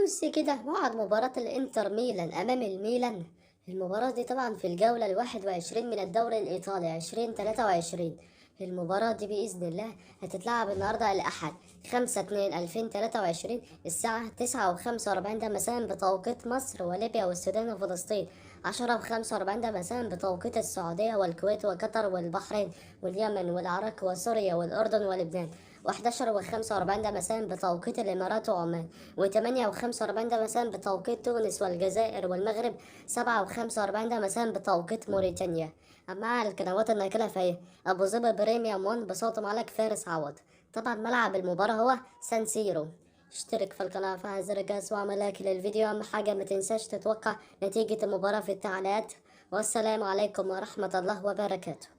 بصي كده موعد مباراة الإنتر ميلان أمام الميلان. المباراة دي طبعا في الجولة ال21 من الدوري الإيطالي 2023. المباراة دي بإذن الله هتتلعب النهاردة الأحد 5/2/2023 الساعة 9:45 ده مساء بتوقيت مصر وليبيا والسودان وفلسطين، 10:45 ده مساء بتوقيت السعودية والكويت وقطر والبحرين واليمن والعراق وسوريا والأردن ولبنان، و11:45 ده مساء بتوقيت الإمارات وعمان، و8:45 ده مساء بتوقيت تونس والجزائر والمغرب، 7:45 ده مساء بتوقيت موريتانيا. أما القنوات الناقلة فهي أبو ظبي بريميوم 1 بصوت ملك فارس عوض. طبعا ملعب المباراة هو سان سيرو. اشترك في القناة وفعل زر الجرس واعمل لايك للفيديو. أهم حاجة متنساش تتوقع نتيجة المباراة في التعليقات. والسلام عليكم ورحمة الله وبركاته.